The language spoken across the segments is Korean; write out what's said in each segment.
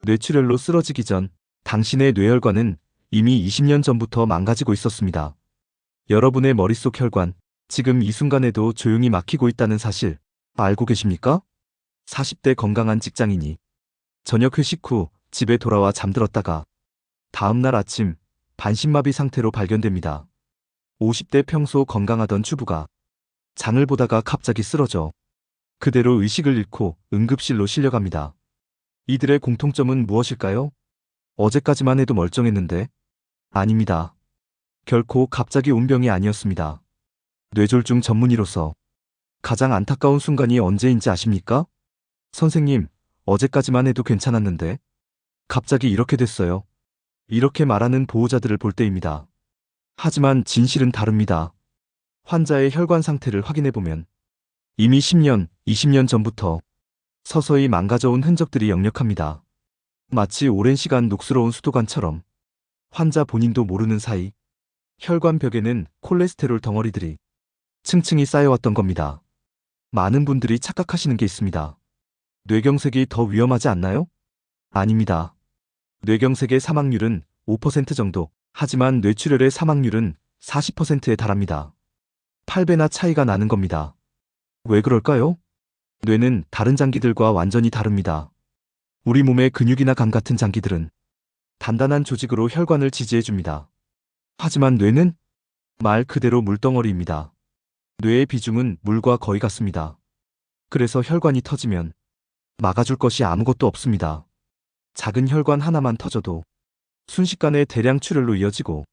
뇌출혈로 쓰러지기 전 당신의 뇌혈관은 이미 20년 전부터 망가지고 있었습니다. 여러분의 머릿속 혈관, 지금 이 순간에도 조용히 막히고 있다는 사실 알고 계십니까? 40대 건강한 직장인이 저녁 회식 후 집에 돌아와 잠들었다가 다음날 아침 반신마비 상태로 발견됩니다. 50대 평소 건강하던 주부가 장을 보다가 갑자기 쓰러져 그대로 의식을 잃고 응급실로 실려갑니다. 이들의 공통점은 무엇일까요? 어제까지만 해도 멀쩡했는데? 아닙니다. 결코 갑자기 온 병이 아니었습니다. 뇌졸중 전문의로서 가장 안타까운 순간이 언제인지 아십니까? 선생님, 어제까지만 해도 괜찮았는데 갑자기 이렇게 됐어요. 이렇게 말하는 보호자들을 볼 때입니다. 하지만 진실은 다릅니다. 환자의 혈관 상태를 확인해보면 이미 10년, 20년 전부터 서서히 망가져온 흔적들이 역력합니다. 마치 오랜 시간 녹슬어온 수도관처럼 환자 본인도 모르는 사이 혈관 벽에는 콜레스테롤 덩어리들이 층층이 쌓여왔던 겁니다. 많은 분들이 착각하시는 게 있습니다. 뇌경색이 더 위험하지 않나요? 아닙니다. 뇌경색의 사망률은 5% 정도, 하지만 뇌출혈의 사망률은 40%에 달합니다. 8배나 차이가 나는 겁니다. 왜 그럴까요? 뇌는 다른 장기들과 완전히 다릅니다. 우리 몸의 근육이나 감 같은 장기들은 단단한 조직으로 혈관을 지지해줍니다. 하지만 뇌는 말 그대로 물덩어리입니다. 뇌의 비중은 물과 거의 같습니다. 그래서 혈관이 터지면 막아줄 것이 아무것도 없습니다. 작은 혈관 하나만 터져도 순식간에 대량 출혈로 이어지고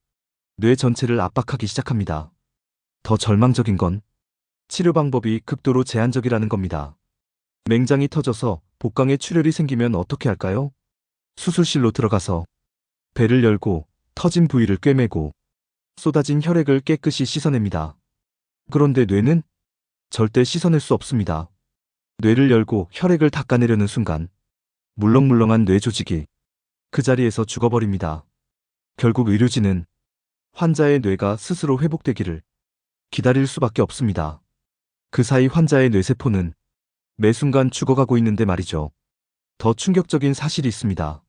뇌 전체를 압박하기 시작합니다. 더 절망적인 건 치료 방법이 극도로 제한적이라는 겁니다. 맹장이 터져서 복강에 출혈이 생기면 어떻게 할까요? 수술실로 들어가서 배를 열고 터진 부위를 꿰매고 쏟아진 혈액을 깨끗이 씻어냅니다. 그런데 뇌는 절대 씻어낼 수 없습니다. 뇌를 열고 혈액을 닦아내려는 순간 물렁물렁한 뇌 조직이 그 자리에서 죽어버립니다. 결국 의료진은 환자의 뇌가 스스로 회복되기를 기다릴 수밖에 없습니다. 그 사이 환자의 뇌세포는 매 순간 죽어가고 있는데 말이죠. 더 충격적인 사실이 있습니다.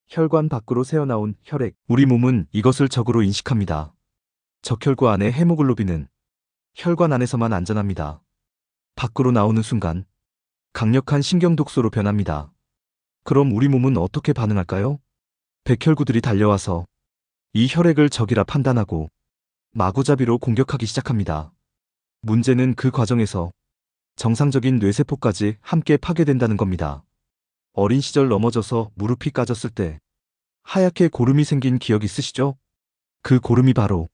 혈관 밖으로 새어나온 혈액, 우리 몸은 이것을 적으로 인식합니다. 적혈구 안의 헤모글로빈은 혈관 안에서만 안전합니다. 밖으로 나오는 순간 강력한 신경독소로 변합니다. 그럼 우리 몸은 어떻게 반응할까요? 백혈구들이 달려와서 이 혈액을 적이라 판단하고 마구잡이로 공격하기 시작합니다. 문제는 그 과정에서 정상적인 뇌세포까지 함께 파괴된다는 겁니다. 어린 시절 넘어져서 무릎이 까졌을 때 하얗게 고름이 생긴 기억 있으시죠? 그 고름이 바로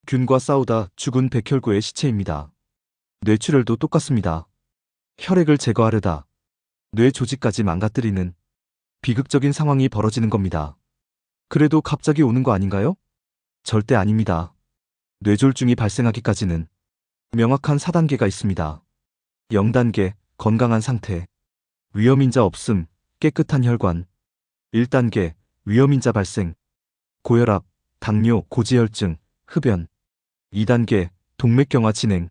균과 싸우다 죽은 백혈구의 시체입니다. 뇌출혈도 똑같습니다. 혈액을 제거하려다 뇌 조직까지 망가뜨리는 비극적인 상황이 벌어지는 겁니다. 그래도 갑자기 오는 거 아닌가요? 절대 아닙니다. 뇌졸중이 발생하기까지는 명확한 4단계가 있습니다. 0단계, 건강한 상태. 위험인자 없음, 깨끗한 혈관. 1단계, 위험인자 발생. 고혈압, 당뇨, 고지혈증, 흡연. 2단계, 동맥경화 진행.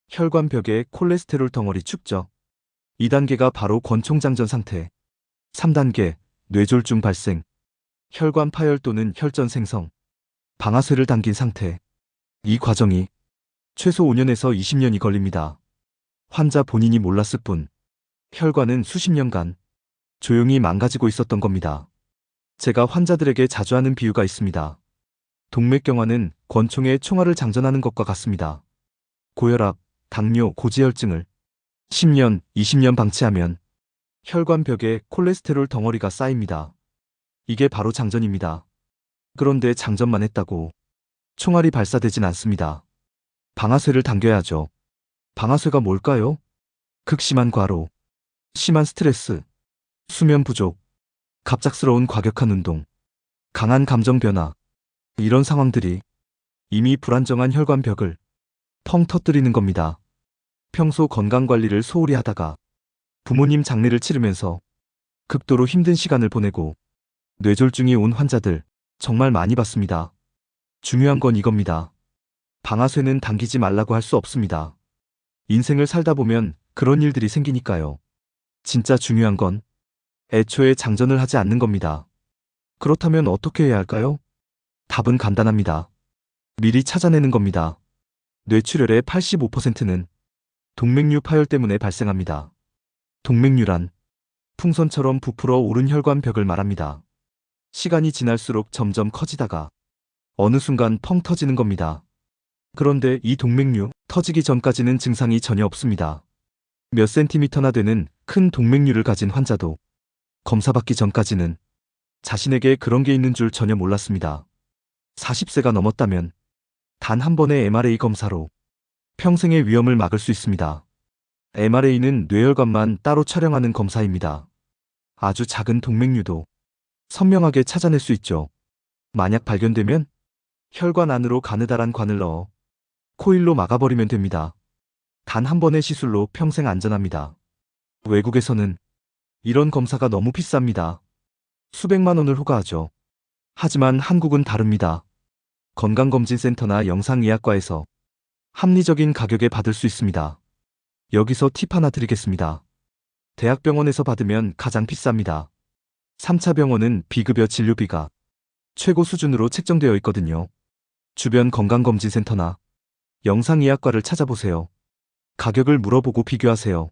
혈관벽에 콜레스테롤 덩어리 축적. 2단계가 바로 권총장전 상태. 3단계, 뇌졸중 발생. 혈관 파열 또는 혈전 생성. 방아쇠를 당긴 상태. 이 과정이 최소 5년에서 20년이 걸립니다. 환자 본인이 몰랐을 뿐 혈관은 수십 년간 조용히 망가지고 있었던 겁니다. 제가 환자들에게 자주 하는 비유가 있습니다. 동맥경화는 권총에 총알을 장전하는 것과 같습니다. 고혈압, 당뇨, 고지혈증을 10년, 20년 방치하면 혈관벽에 콜레스테롤 덩어리가 쌓입니다. 이게 바로 장전입니다. 그런데 장전만 했다고 총알이 발사되진 않습니다. 방아쇠를 당겨야죠. 방아쇠가 뭘까요? 극심한 과로, 심한 스트레스, 수면 부족, 갑작스러운 과격한 운동, 강한 감정 변화. 이런 상황들이 이미 불안정한 혈관벽을 펑 터뜨리는 겁니다. 평소 건강관리를 소홀히 하다가 부모님 장례를 치르면서 극도로 힘든 시간을 보내고 뇌졸중이 온 환자들 정말 많이 봤습니다. 중요한 건 이겁니다. 방아쇠는 당기지 말라고 할 수 없습니다. 인생을 살다 보면 그런 일들이 생기니까요. 진짜 중요한 건 애초에 장전을 하지 않는 겁니다. 그렇다면 어떻게 해야 할까요? 답은 간단합니다. 미리 찾아내는 겁니다. 뇌출혈의 85%는 동맥류 파열 때문에 발생합니다. 동맥류란 풍선처럼 부풀어 오른 혈관벽을 말합니다. 시간이 지날수록 점점 커지다가 어느 순간 펑 터지는 겁니다. 그런데 이 동맥류 터지기 전까지는 증상이 전혀 없습니다. 몇 센티미터나 되는 큰 동맥류를 가진 환자도 검사받기 전까지는 자신에게 그런 게 있는 줄 전혀 몰랐습니다. 40세가 넘었다면 단 한 번의 MRA 검사로 평생의 위험을 막을 수 있습니다. MRA는 뇌혈관만 따로 촬영하는 검사입니다. 아주 작은 동맥류도 선명하게 찾아낼 수 있죠. 만약 발견되면 혈관 안으로 가느다란 관을 넣어 코일로 막아버리면 됩니다. 단 한 번의 시술로 평생 안전합니다. 외국에서는 이런 검사가 너무 비쌉니다. 수백만 원을 호가하죠. 하지만 한국은 다릅니다. 건강검진센터나 영상의학과에서 합리적인 가격에 받을 수 있습니다. 여기서 팁 하나 드리겠습니다. 대학병원에서 받으면 가장 비쌉니다. 3차 병원은 비급여 진료비가 최고 수준으로 책정되어 있거든요. 주변 건강검진센터나 영상의학과를 찾아보세요. 가격을 물어보고 비교하세요.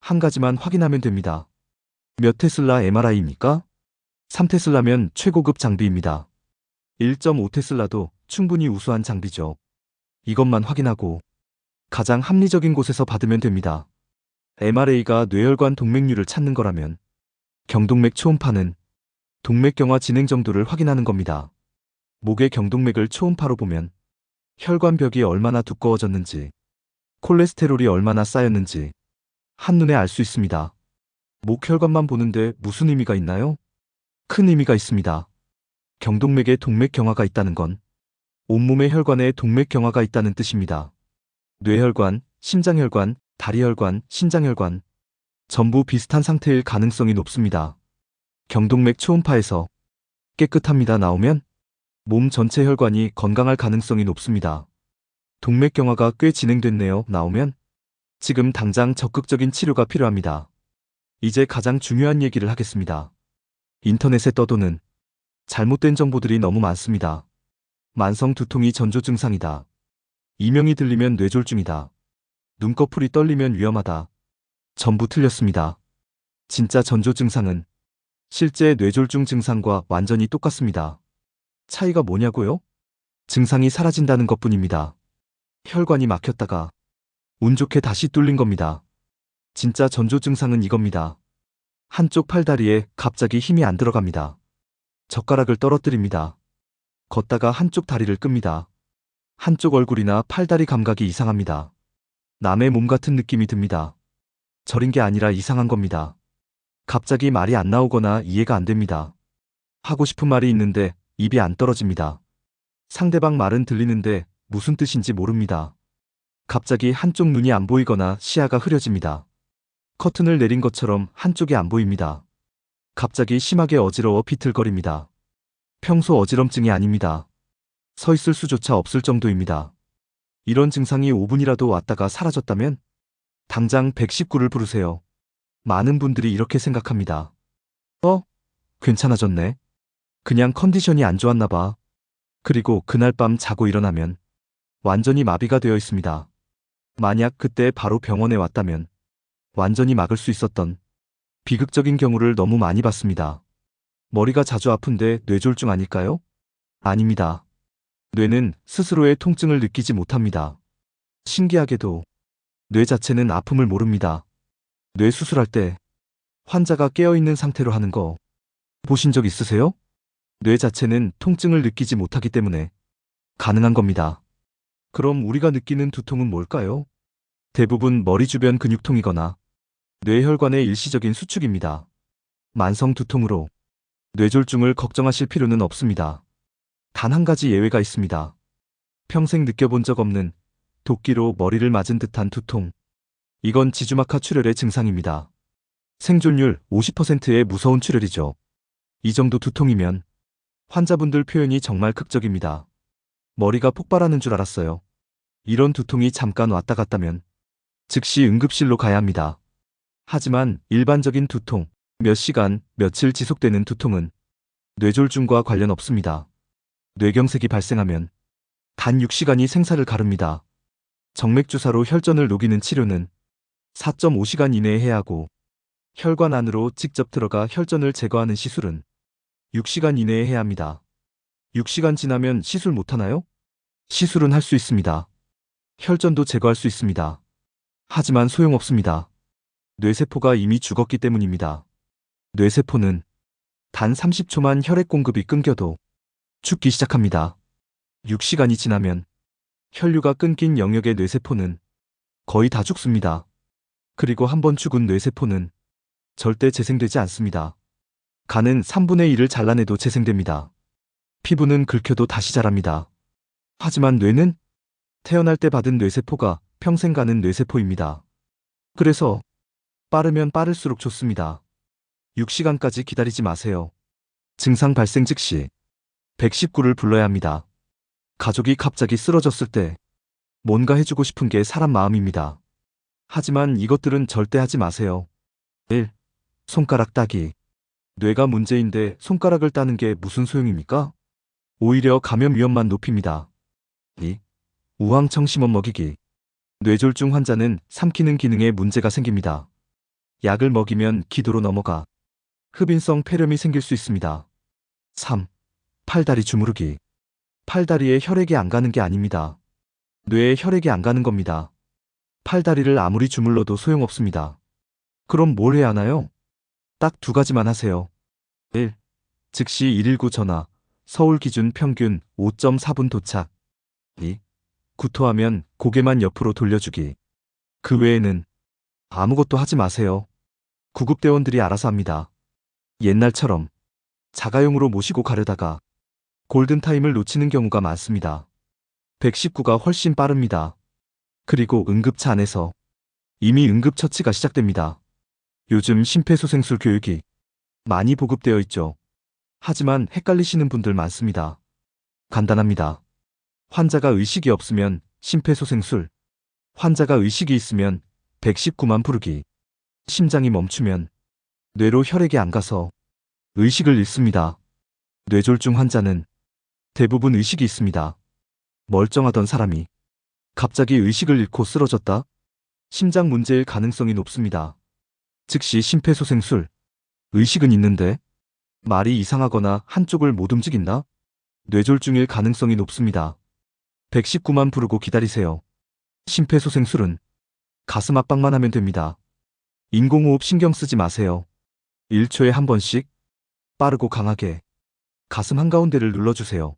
한 가지만 확인하면 됩니다. 몇 테슬라 MRI입니까? 3테슬라면 최고급 장비입니다. 1.5테슬라도 충분히 우수한 장비죠. 이것만 확인하고 가장 합리적인 곳에서 받으면 됩니다. MRA가 뇌혈관 동맥류를 찾는 거라면 경동맥 초음파는 동맥경화 진행 정도를 확인하는 겁니다. 목의 경동맥을 초음파로 보면 혈관벽이 얼마나 두꺼워졌는지, 콜레스테롤이 얼마나 쌓였는지 한눈에 알 수 있습니다. 목혈관만 보는데 무슨 의미가 있나요? 큰 의미가 있습니다. 경동맥에 동맥경화가 있다는 건 온몸의 혈관에 동맥경화가 있다는 뜻입니다. 뇌혈관, 심장혈관, 다리혈관, 신장혈관 전부 비슷한 상태일 가능성이 높습니다. 경동맥 초음파에서 깨끗합니다 나오면 몸 전체 혈관이 건강할 가능성이 높습니다. 동맥경화가 꽤 진행됐네요 나오면 지금 당장 적극적인 치료가 필요합니다. 이제 가장 중요한 얘기를 하겠습니다. 인터넷에 떠도는 잘못된 정보들이 너무 많습니다. 만성 두통이 전조 증상이다. 이명이 들리면 뇌졸중이다. 눈꺼풀이 떨리면 위험하다. 전부 틀렸습니다. 진짜 전조 증상은 실제 뇌졸중 증상과 완전히 똑같습니다. 차이가 뭐냐고요? 증상이 사라진다는 것뿐입니다. 혈관이 막혔다가 운 좋게 다시 뚫린 겁니다. 진짜 전조 증상은 이겁니다. 한쪽 팔다리에 갑자기 힘이 안 들어갑니다. 젓가락을 떨어뜨립니다. 걷다가 한쪽 다리를 끕니다. 한쪽 얼굴이나 팔다리 감각이 이상합니다. 남의 몸 같은 느낌이 듭니다. 저린 게 아니라 이상한 겁니다. 갑자기 말이 안 나오거나 이해가 안 됩니다. 하고 싶은 말이 있는데 입이 안 떨어집니다. 상대방 말은 들리는데 무슨 뜻인지 모릅니다. 갑자기 한쪽 눈이 안 보이거나 시야가 흐려집니다. 커튼을 내린 것처럼 한쪽이 안 보입니다. 갑자기 심하게 어지러워 비틀거립니다. 평소 어지럼증이 아닙니다. 서 있을 수조차 없을 정도입니다. 이런 증상이 5분이라도 왔다가 사라졌다면 당장 119를 부르세요. 많은 분들이 이렇게 생각합니다. 괜찮아졌네. 그냥 컨디션이 안 좋았나 봐. 그리고 그날 밤 자고 일어나면 완전히 마비가 되어 있습니다. 만약 그때 바로 병원에 왔다면 완전히 막을 수 있었던 비극적인 경우를 너무 많이 봤습니다. 머리가 자주 아픈데 뇌졸중 아닐까요? 아닙니다. 뇌는 스스로의 통증을 느끼지 못합니다. 신기하게도 뇌 자체는 아픔을 모릅니다. 뇌 수술할 때 환자가 깨어있는 상태로 하는 거 보신 적 있으세요? 뇌 자체는 통증을 느끼지 못하기 때문에 가능한 겁니다. 그럼 우리가 느끼는 두통은 뭘까요? 대부분 머리 주변 근육통이거나 뇌혈관의 일시적인 수축입니다. 만성 두통으로 뇌졸중을 걱정하실 필요는 없습니다. 단 한 가지 예외가 있습니다. 평생 느껴본 적 없는 도끼로 머리를 맞은 듯한 두통. 이건 지주막하 출혈의 증상입니다. 생존율 50%의 무서운 출혈이죠. 이 정도 두통이면 환자분들 표현이 정말 극적입니다. 머리가 폭발하는 줄 알았어요. 이런 두통이 잠깐 왔다 갔다면 즉시 응급실로 가야 합니다. 하지만 일반적인 두통, 몇 시간, 며칠 지속되는 두통은 뇌졸중과 관련 없습니다. 뇌경색이 발생하면 단 6시간이 생사를 가릅니다. 정맥주사로 혈전을 녹이는 치료는 4.5시간 이내에 해야 하고 혈관 안으로 직접 들어가 혈전을 제거하는 시술은 6시간 이내에 해야 합니다. 6시간 지나면 시술 못하나요? 시술은 할 수 있습니다. 혈전도 제거할 수 있습니다. 하지만 소용없습니다. 뇌세포가 이미 죽었기 때문입니다. 뇌세포는 단 30초만 혈액 공급이 끊겨도 죽기 시작합니다. 6시간이 지나면 혈류가 끊긴 영역의 뇌세포는 거의 다 죽습니다. 그리고 한번 죽은 뇌세포는 절대 재생되지 않습니다. 간은 3분의 1을 잘라내도 재생됩니다. 피부는 긁혀도 다시 자랍니다. 하지만 뇌는 태어날 때 받은 뇌세포가 평생 가는 뇌세포입니다. 그래서 빠르면 빠를수록 좋습니다. 6시간까지 기다리지 마세요. 증상 발생 즉시 119를 불러야 합니다. 가족이 갑자기 쓰러졌을 때 뭔가 해주고 싶은 게 사람 마음입니다. 하지만 이것들은 절대 하지 마세요. 1. 손가락 따기. 뇌가 문제인데 손가락을 따는 게 무슨 소용입니까? 오히려 감염 위험만 높입니다. 2. 우황청심원 먹이기. 뇌졸중 환자는 삼키는 기능에 문제가 생깁니다. 약을 먹이면 기도로 넘어가 흡인성 폐렴이 생길 수 있습니다. 3. 팔다리 주무르기. 팔다리에 혈액이 안 가는 게 아닙니다. 뇌에 혈액이 안 가는 겁니다. 팔다리를 아무리 주물러도 소용없습니다. 그럼 뭘 해야 하나요? 딱 두 가지만 하세요. 1. 즉시 119 전화. 서울 기준 평균 5.4분 도착. 2. 구토하면 고개만 옆으로 돌려주기. 그 외에는 아무것도 하지 마세요. 구급대원들이 알아서 합니다. 옛날처럼 자가용으로 모시고 가려다가 골든타임을 놓치는 경우가 많습니다. 119가 훨씬 빠릅니다. 그리고 응급차 안에서 이미 응급처치가 시작됩니다. 요즘 심폐소생술 교육이 많이 보급되어 있죠. 하지만 헷갈리시는 분들 많습니다. 간단합니다. 환자가 의식이 없으면 심폐소생술, 환자가 의식이 있으면 119만 부르기. 심장이 멈추면 뇌로 혈액이 안 가서 의식을 잃습니다. 뇌졸중 환자는 대부분 의식이 있습니다. 멀쩡하던 사람이 갑자기 의식을 잃고 쓰러졌다? 심장 문제일 가능성이 높습니다. 즉시 심폐소생술. 의식은 있는데 말이 이상하거나 한쪽을 못 움직인다? 뇌졸중일 가능성이 높습니다. 119만 부르고 기다리세요. 심폐소생술은 가슴 압박만 하면 됩니다. 인공호흡 신경 쓰지 마세요. 1초에 한 번씩 빠르고 강하게 가슴 한가운데를 눌러주세요.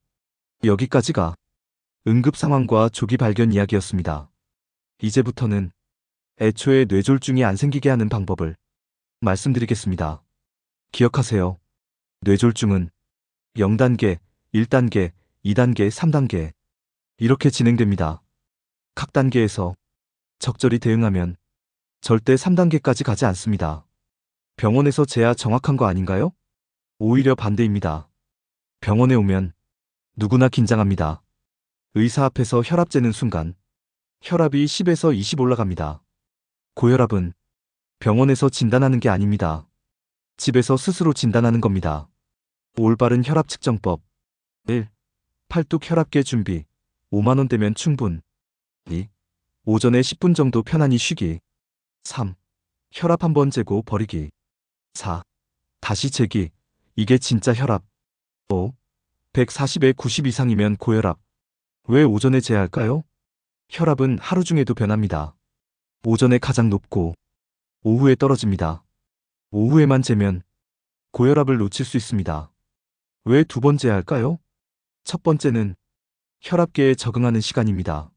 여기까지가 응급 상황과 조기 발견 이야기였습니다. 이제부터는 애초에 뇌졸중이 안 생기게 하는 방법을 말씀드리겠습니다. 기억하세요. 뇌졸중은 0단계, 1단계, 2단계, 3단계 이렇게 진행됩니다. 각 단계에서 적절히 대응하면 절대 3단계까지 가지 않습니다. 병원에서 재야 정확한 거 아닌가요? 오히려 반대입니다. 병원에 오면 누구나 긴장합니다. 의사 앞에서 혈압 재는 순간 혈압이 10에서 20 올라갑니다. 고혈압은 병원에서 진단하는 게 아닙니다. 집에서 스스로 진단하는 겁니다. 올바른 혈압 측정법. 1. 팔뚝 혈압계 준비. 5만 원 되면 충분. 2. 오전에 10분 정도 편안히 쉬기. 3. 혈압 한번 재고 버리기. 4. 다시 재기. 이게 진짜 혈압. 5. 140에 90 이상이면 고혈압. 왜 오전에 재야 할까요? 혈압은 하루 중에도 변합니다. 오전에 가장 높고 오후에 떨어집니다. 오후에만 재면 고혈압을 놓칠 수 있습니다. 왜 두 번 재야 할까요? 첫 번째는 혈압계에 적응하는 시간입니다.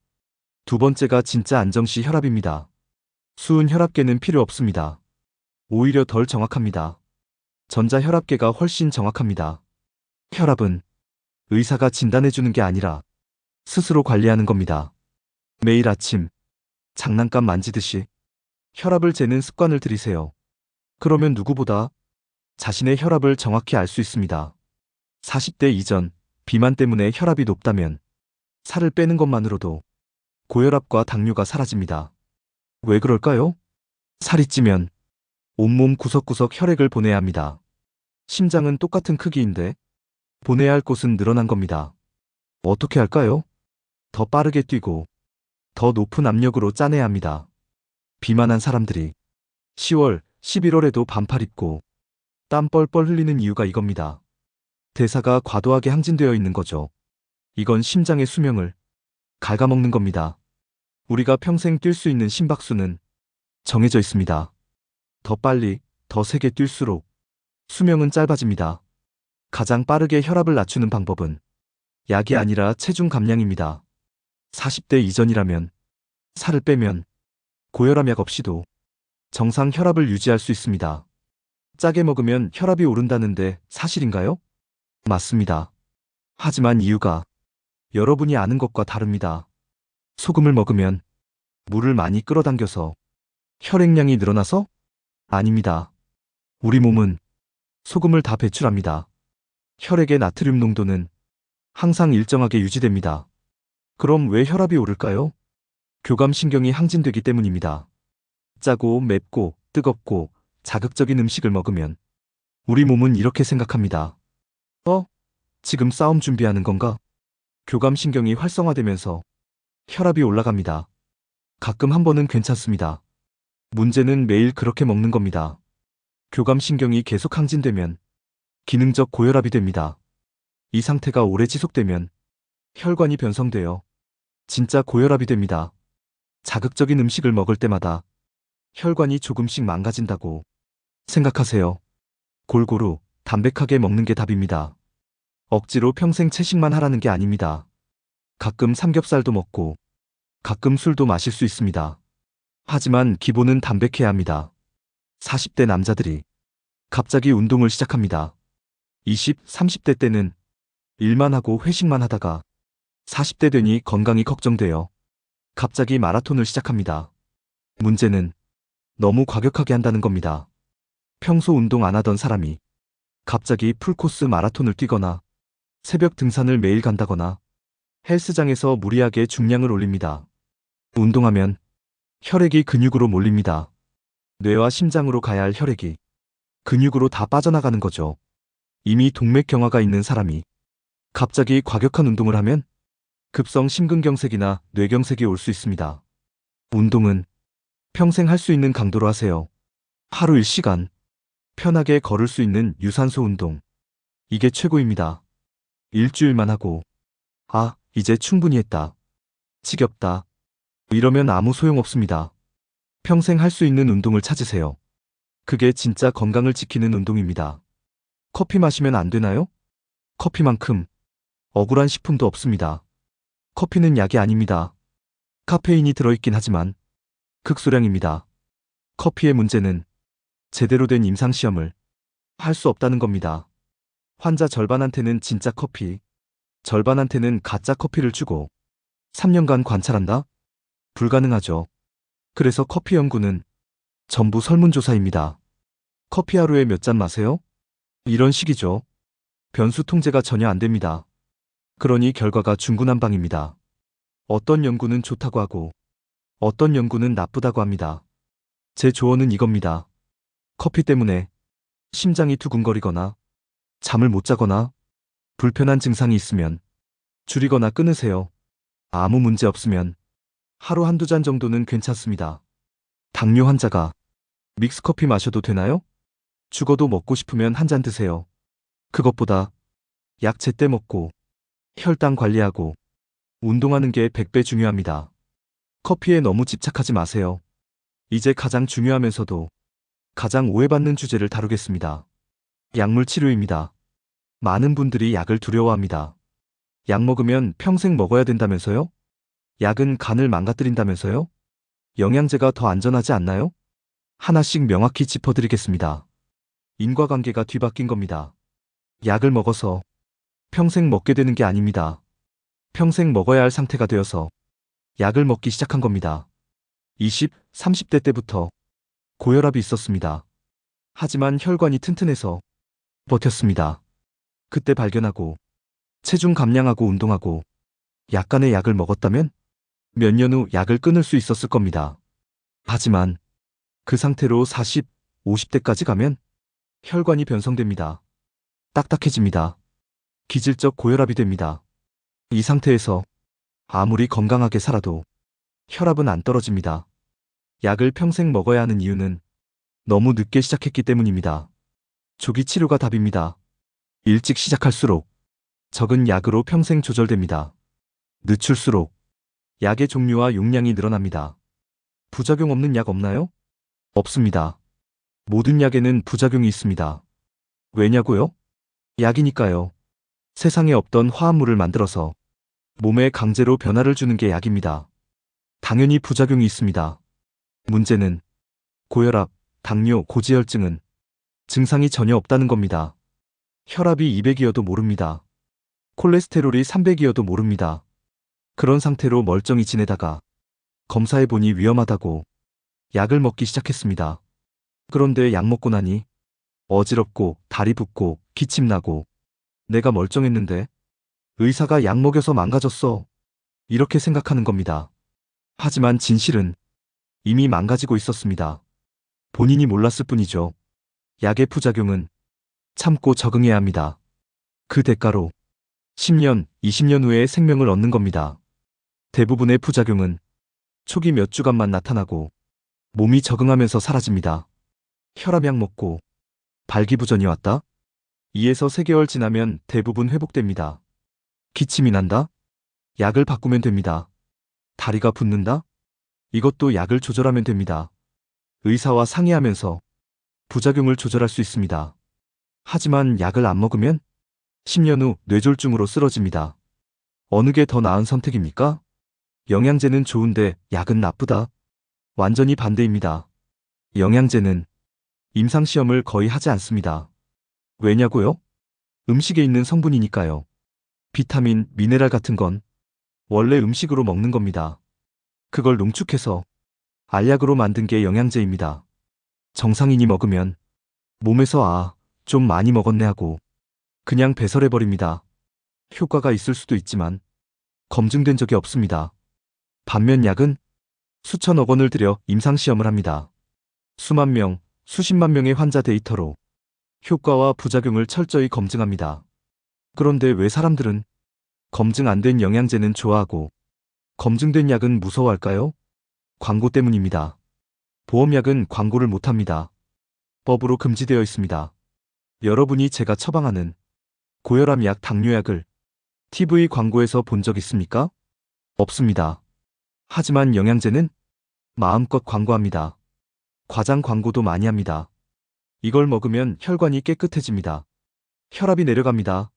두 번째가 진짜 안정시 혈압입니다. 수은 혈압계는 필요 없습니다. 오히려 덜 정확합니다. 전자 혈압계가 훨씬 정확합니다. 혈압은 의사가 진단해주는 게 아니라 스스로 관리하는 겁니다. 매일 아침 장난감 만지듯이 혈압을 재는 습관을 들이세요. 그러면 누구보다 자신의 혈압을 정확히 알 수 있습니다. 40대 이전 비만 때문에 혈압이 높다면 살을 빼는 것만으로도 고혈압과 당뇨가 사라집니다. 왜 그럴까요? 살이 찌면 온몸 구석구석 혈액을 보내야 합니다. 심장은 똑같은 크기인데 보내야 할 곳은 늘어난 겁니다. 어떻게 할까요? 더 빠르게 뛰고 더 높은 압력으로 짜내야 합니다. 비만한 사람들이 10월, 11월에도 반팔 입고 땀 뻘뻘 흘리는 이유가 이겁니다. 대사가 과도하게 항진되어 있는 거죠. 이건 심장의 수명을 갉아먹는 겁니다. 우리가 평생 뛸 수 있는 심박수는 정해져 있습니다. 더 빨리, 더 세게 뛸수록 수명은 짧아집니다. 가장 빠르게 혈압을 낮추는 방법은 약이 아니라 체중 감량입니다. 40대 이전이라면 살을 빼면 고혈압 약 없이도 정상 혈압을 유지할 수 있습니다. 짜게 먹으면 혈압이 오른다는데 사실인가요? 맞습니다. 하지만 이유가 여러분이 아는 것과 다릅니다. 소금을 먹으면 물을 많이 끌어당겨서 혈액량이 늘어나서? 아닙니다. 우리 몸은 소금을 다 배출합니다. 혈액의 나트륨 농도는 항상 일정하게 유지됩니다. 그럼 왜 혈압이 오를까요? 교감신경이 항진되기 때문입니다. 짜고 맵고 뜨겁고 자극적인 음식을 먹으면 우리 몸은 이렇게 생각합니다. 지금 싸움 준비하는 건가? 교감신경이 활성화되면서 혈압이 올라갑니다. 가끔 한 번은 괜찮습니다. 문제는 매일 그렇게 먹는 겁니다. 교감신경이 계속 항진되면 기능적 고혈압이 됩니다. 이 상태가 오래 지속되면 혈관이 변성되어 진짜 고혈압이 됩니다. 자극적인 음식을 먹을 때마다 혈관이 조금씩 망가진다고 생각하세요. 골고루 담백하게 먹는 게 답입니다. 억지로 평생 채식만 하라는 게 아닙니다. 가끔 삼겹살도 먹고 가끔 술도 마실 수 있습니다. 하지만 기본은 담백해야 합니다. 40대 남자들이 갑자기 운동을 시작합니다. 20, 30대 때는 일만 하고 회식만 하다가 40대 되니 건강이 걱정되어 갑자기 마라톤을 시작합니다. 문제는 너무 과격하게 한다는 겁니다. 평소 운동 안 하던 사람이 갑자기 풀코스 마라톤을 뛰거나 새벽 등산을 매일 간다거나 헬스장에서 무리하게 중량을 올립니다. 운동하면 혈액이 근육으로 몰립니다. 뇌와 심장으로 가야 할 혈액이 근육으로 다 빠져나가는 거죠. 이미 동맥경화가 있는 사람이 갑자기 과격한 운동을 하면 급성 심근경색이나 뇌경색이 올 수 있습니다. 운동은 평생 할 수 있는 강도로 하세요. 하루 1시간 편하게 걸을 수 있는 유산소 운동. 이게 최고입니다. 일주일만 하고 이제 충분히 했다. 지겹다. 이러면 아무 소용없습니다. 평생 할 수 있는 운동을 찾으세요. 그게 진짜 건강을 지키는 운동입니다. 커피 마시면 안 되나요? 커피만큼 억울한 식품도 없습니다. 커피는 약이 아닙니다. 카페인이 들어있긴 하지만 극소량입니다. 커피의 문제는 제대로 된 임상시험을 할 수 없다는 겁니다. 환자 절반한테는 진짜 커피, 절반한테는 가짜 커피를 주고 3년간 관찰한다? 불가능하죠. 그래서 커피 연구는 전부 설문조사입니다. 커피 하루에 몇 잔 마세요? 이런 식이죠. 변수 통제가 전혀 안 됩니다. 그러니 결과가 중구난방입니다. 어떤 연구는 좋다고 하고 어떤 연구는 나쁘다고 합니다. 제 조언은 이겁니다. 커피 때문에 심장이 두근거리거나 잠을 못 자거나 불편한 증상이 있으면 줄이거나 끊으세요. 아무 문제 없으면 하루 한두 잔 정도는 괜찮습니다. 당뇨 환자가 믹스커피 마셔도 되나요? 죽어도 먹고 싶으면 한 잔 드세요. 그것보다 약 제때 먹고 혈당 관리하고 운동하는 게 100배 중요합니다. 커피에 너무 집착하지 마세요. 이제 가장 중요하면서도 가장 오해받는 주제를 다루겠습니다. 약물 치료입니다. 많은 분들이 약을 두려워합니다. 약 먹으면 평생 먹어야 된다면서요? 약은 간을 망가뜨린다면서요? 영양제가 더 안전하지 않나요? 하나씩 명확히 짚어드리겠습니다. 인과관계가 뒤바뀐 겁니다. 약을 먹어서 평생 먹게 되는 게 아닙니다. 평생 먹어야 할 상태가 되어서 약을 먹기 시작한 겁니다. 20, 30대 때부터 고혈압이 있었습니다. 하지만 혈관이 튼튼해서 버텼습니다. 그때 발견하고 체중 감량하고 운동하고 약간의 약을 먹었다면 몇 년 후 약을 끊을 수 있었을 겁니다. 하지만 그 상태로 40, 50대까지 가면 혈관이 변성됩니다. 딱딱해집니다. 기질적 고혈압이 됩니다. 이 상태에서 아무리 건강하게 살아도 혈압은 안 떨어집니다. 약을 평생 먹어야 하는 이유는 너무 늦게 시작했기 때문입니다. 조기 치료가 답입니다. 일찍 시작할수록 적은 약으로 평생 조절됩니다. 늦출수록 약의 종류와 용량이 늘어납니다. 부작용 없는 약 없나요? 없습니다. 모든 약에는 부작용이 있습니다. 왜냐고요? 약이니까요. 세상에 없던 화합물을 만들어서 몸에 강제로 변화를 주는 게 약입니다. 당연히 부작용이 있습니다. 문제는 고혈압, 당뇨, 고지혈증은 증상이 전혀 없다는 겁니다. 혈압이 200이어도 모릅니다. 콜레스테롤이 300이어도 모릅니다. 그런 상태로 멀쩡히 지내다가 검사해보니 위험하다고 약을 먹기 시작했습니다. 그런데 약 먹고 나니 어지럽고 다리 붓고 기침 나고 내가 멀쩡했는데 의사가 약 먹여서 망가졌어. 이렇게 생각하는 겁니다. 하지만 진실은 이미 망가지고 있었습니다. 본인이 몰랐을 뿐이죠. 약의 부작용은 참고 적응해야 합니다. 그 대가로 10년, 20년 후에 생명을 얻는 겁니다. 대부분의 부작용은 초기 몇 주간만 나타나고 몸이 적응하면서 사라집니다. 혈압약 먹고 발기부전이 왔다? 2에서 3개월 지나면 대부분 회복됩니다. 기침이 난다? 약을 바꾸면 됩니다. 다리가 붓는다? 이것도 약을 조절하면 됩니다. 의사와 상의하면서 부작용을 조절할 수 있습니다. 하지만 약을 안 먹으면 10년 후 뇌졸중으로 쓰러집니다. 어느 게 더 나은 선택입니까? 영양제는 좋은데 약은 나쁘다? 완전히 반대입니다. 영양제는 임상시험을 거의 하지 않습니다. 왜냐고요? 음식에 있는 성분이니까요. 비타민, 미네랄 같은 건 원래 음식으로 먹는 겁니다. 그걸 농축해서 알약으로 만든 게 영양제입니다. 정상인이 먹으면 몸에서 좀 많이 먹었네 하고 그냥 배설해버립니다. 효과가 있을 수도 있지만 검증된 적이 없습니다. 반면 약은 수천억 원을 들여 임상시험을 합니다. 수만 명, 수십만 명의 환자 데이터로 효과와 부작용을 철저히 검증합니다. 그런데 왜 사람들은 검증 안 된 영양제는 좋아하고 검증된 약은 무서워할까요? 광고 때문입니다. 보험약은 광고를 못합니다. 법으로 금지되어 있습니다. 여러분이 제가 처방하는 고혈압약, 당뇨약을 TV 광고에서 본 적 있습니까? 없습니다. 하지만 영양제는 마음껏 광고합니다. 과장 광고도 많이 합니다. 이걸 먹으면 혈관이 깨끗해집니다. 혈압이 내려갑니다.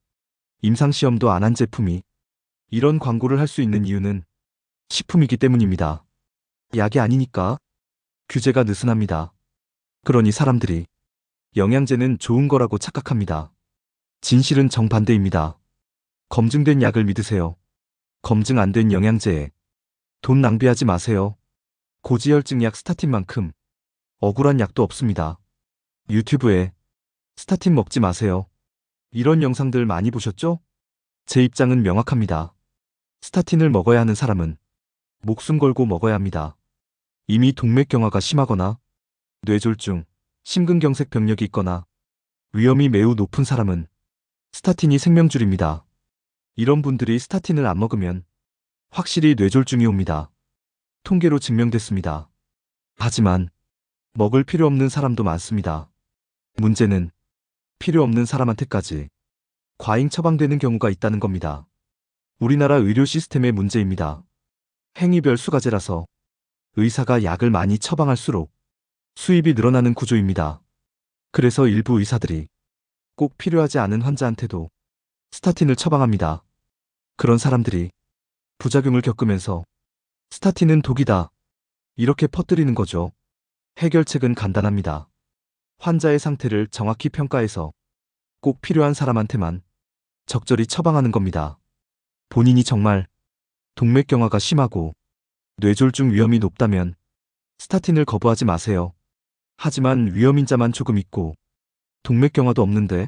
임상시험도 안 한 제품이 이런 광고를 할 수 있는 이유는 식품이기 때문입니다. 약이 아니니까 규제가 느슨합니다. 그러니 사람들이 영양제는 좋은 거라고 착각합니다. 진실은 정반대입니다. 검증된 약을 믿으세요. 검증 안 된 영양제에 돈 낭비하지 마세요. 고지혈증 약 스타틴만큼 억울한 약도 없습니다. 유튜브에 스타틴 먹지 마세요. 이런 영상들 많이 보셨죠? 제 입장은 명확합니다. 스타틴을 먹어야 하는 사람은 목숨 걸고 먹어야 합니다. 이미 동맥경화가 심하거나 뇌졸중, 심근경색 병력이 있거나 위험이 매우 높은 사람은 스타틴이 생명줄입니다. 이런 분들이 스타틴을 안 먹으면 확실히 뇌졸중이 옵니다. 통계로 증명됐습니다. 하지만 먹을 필요 없는 사람도 많습니다. 문제는 필요 없는 사람한테까지 과잉 처방되는 경우가 있다는 겁니다. 우리나라 의료 시스템의 문제입니다. 행위별 수가제라서 의사가 약을 많이 처방할수록 수입이 늘어나는 구조입니다. 그래서 일부 의사들이 꼭 필요하지 않은 환자한테도 스타틴을 처방합니다. 그런 사람들이 부작용을 겪으면서 스타틴은 독이다, 이렇게 퍼뜨리는 거죠. 해결책은 간단합니다. 환자의 상태를 정확히 평가해서 꼭 필요한 사람한테만 적절히 처방하는 겁니다. 본인이 정말 동맥경화가 심하고 뇌졸중 위험이 높다면 스타틴을 거부하지 마세요. 하지만 위험인자만 조금 있고 동맥경화도 없는데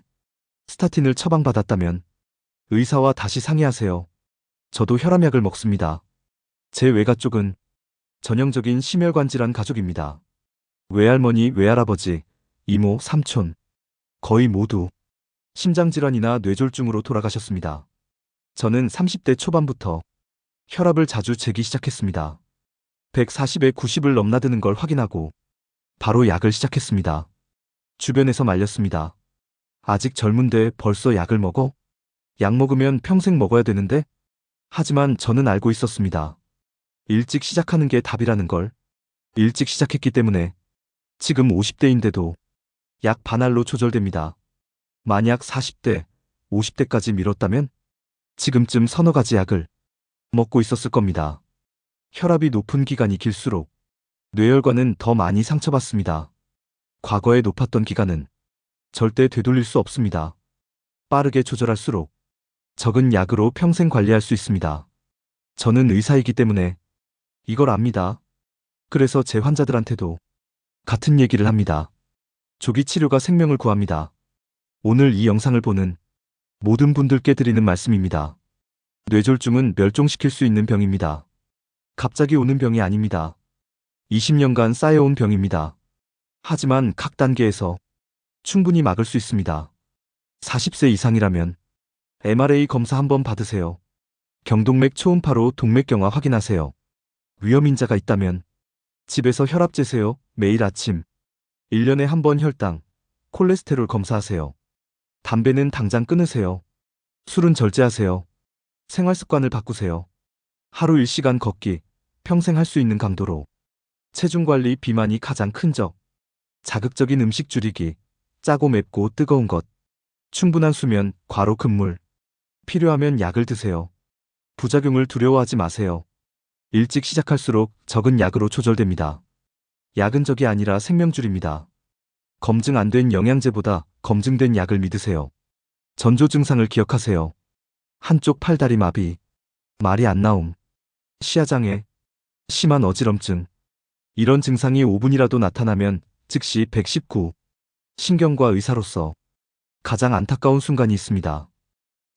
스타틴을 처방받았다면 의사와 다시 상의하세요. 저도 혈압약을 먹습니다. 제 외가 쪽은 전형적인 심혈관 질환 가족입니다. 외할머니, 외할아버지, 이모, 삼촌, 거의 모두 심장질환이나 뇌졸중으로 돌아가셨습니다. 저는 30대 초반부터 혈압을 자주 재기 시작했습니다. 140에 90을 넘나드는 걸 확인하고 바로 약을 시작했습니다. 주변에서 말렸습니다. 아직 젊은데 벌써 약을 먹어? 약 먹으면 평생 먹어야 되는데? 하지만 저는 알고 있었습니다. 일찍 시작하는 게 답이라는 걸. 일찍 시작했기 때문에 지금 50대인데도 약 반알로 조절됩니다. 만약 40대, 50대까지 미뤘다면 지금쯤 서너 가지 약을 먹고 있었을 겁니다. 혈압이 높은 기간이 길수록 뇌혈관은 더 많이 상처받습니다. 과거에 높았던 기간은 절대 되돌릴 수 없습니다. 빠르게 조절할수록 적은 약으로 평생 관리할 수 있습니다. 저는 의사이기 때문에 이걸 압니다. 그래서 제 환자들한테도 같은 얘기를 합니다. 조기 치료가 생명을 구합니다. 오늘 이 영상을 보는 모든 분들께 드리는 말씀입니다. 뇌졸중은 멸종시킬 수 있는 병입니다. 갑자기 오는 병이 아닙니다. 20년간 쌓여온 병입니다. 하지만 각 단계에서 충분히 막을 수 있습니다. 40세 이상이라면 MRA 검사 한번 받으세요. 경동맥 초음파로 동맥경화 확인하세요. 위험인자가 있다면 집에서 혈압 재세요. 매일 아침 1년에 한 번 혈당, 콜레스테롤 검사하세요. 담배는 당장 끊으세요. 술은 절제하세요. 생활습관을 바꾸세요. 하루 1시간 걷기, 평생 할 수 있는 강도로. 체중관리, 비만이 가장 큰 적. 자극적인 음식 줄이기, 짜고 맵고 뜨거운 것. 충분한 수면, 과로 금물. 필요하면 약을 드세요. 부작용을 두려워하지 마세요. 일찍 시작할수록 적은 약으로 조절됩니다. 약은 적이 아니라 생명줄입니다. 검증 안 된 영양제보다 검증된 약을 믿으세요. 전조 증상을 기억하세요. 한쪽 팔다리 마비, 말이 안 나옴, 시야장애, 심한 어지럼증. 이런 증상이 5분이라도 나타나면 즉시 119. 신경과 의사로서 가장 안타까운 순간이 있습니다.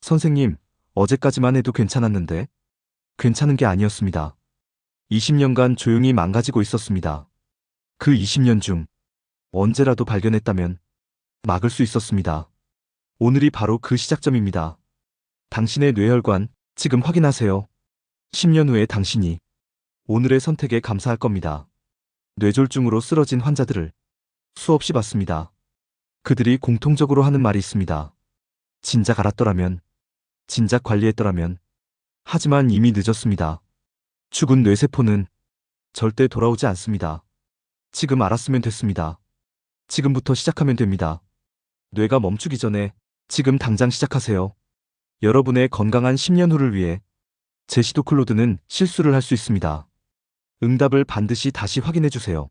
선생님, 어제까지만 해도 괜찮았는데? 괜찮은 게 아니었습니다. 20년간 조용히 망가지고 있었습니다. 그 20년 중 언제라도 발견했다면 막을 수 있었습니다. 오늘이 바로 그 시작점입니다. 당신의 뇌혈관, 지금 확인하세요. 10년 후에 당신이 오늘의 선택에 감사할 겁니다. 뇌졸중으로 쓰러진 환자들을 수없이 봤습니다. 그들이 공통적으로 하는 말이 있습니다. 진작 알았더라면, 진작 관리했더라면. 하지만 이미 늦었습니다. 죽은 뇌세포는 절대 돌아오지 않습니다. 지금 알았으면 됐습니다. 지금부터 시작하면 됩니다. 뇌가 멈추기 전에 지금 당장 시작하세요. 여러분의 건강한 10년 후를 위해 제시도 클로드는 실수를 할 수 있습니다. 응답을 반드시 다시 확인해 주세요.